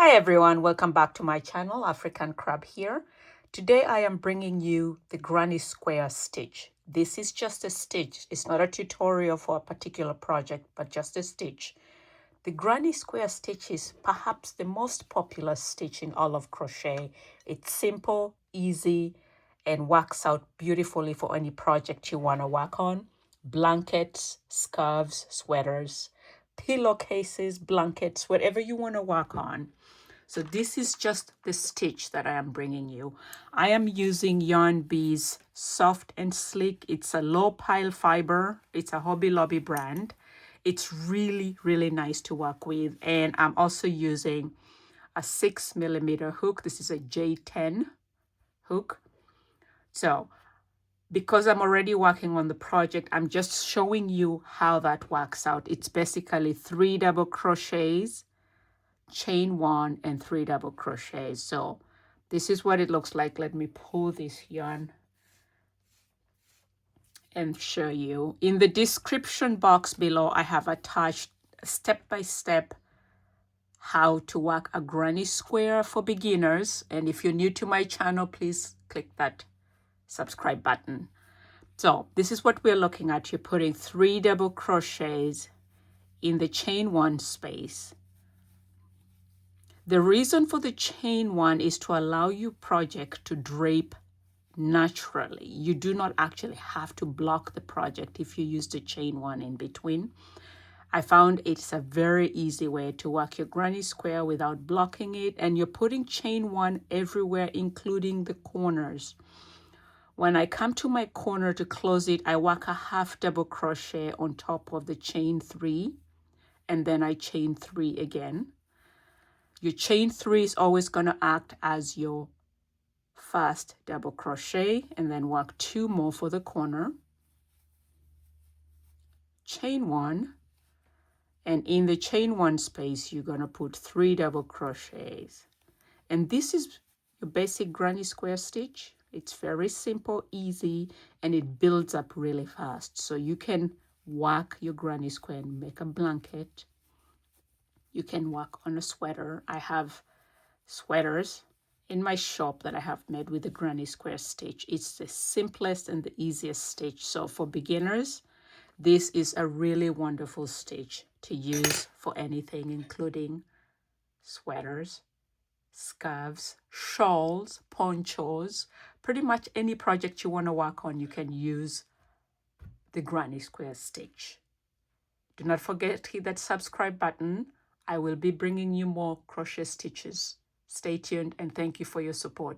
Hi everyone, welcome back to my channel, African Crab here. Today I am bringing you the granny square stitch. This is just a stitch. It's not a tutorial for a particular project, but just a stitch. The granny square stitch is perhaps the most popular stitch in all of crochet. It's simple, easy, and works out beautifully for any project you want to work on. Blankets, scarves, sweaters, pillowcases, blankets, whatever you want to work on. So this is just the stitch that I am bringing you. I am using Yarn Bees Soft and Sleek. It's a low pile fiber. It's a Hobby Lobby brand. It's really, really nice to work with. And I'm also using a 6mm hook. This is a J10 hook. So because I'm already working on the project, I'm just showing you how that works out. It's basically 3 double crochets, chain 1 and 3 double crochets. So this is what it looks like. Let me pull this yarn and show you. In the description box below, I have attached step-by-step how to work a granny square for beginners. And if you're new to my channel, please click that subscribe button. So this is what we're looking at. You're putting 3 double crochets in the chain 1 space. The reason for the chain 1 is to allow your project to drape naturally. You do not actually have to block the project if you use the chain 1 in between. I found it's a very easy way to work your granny square without blocking it, and you're putting chain 1 everywhere, including the corners. When I come to my corner to close it, I work a half double crochet on top of the chain 3, and then I chain 3 again. Your chain 3 is always going to act as your first double crochet, and then work 2 more for the corner. Chain 1, and in the chain 1 space, you're going to put 3 double crochets. And this is your basic granny square stitch. It's very simple, easy, and it builds up really fast. So you can work your granny square and make a blanket. You can work on a sweater. I have sweaters in my shop that I have made with the granny square stitch. It's the simplest and the easiest stitch. So for beginners, this is a really wonderful stitch to use for anything, including sweaters, scarves, shawls, ponchos, pretty much any project you want to work on, you can use the granny square stitch. Do not forget to hit that subscribe button. I will be bringing you more crochet stitches. Stay tuned and thank you for your support.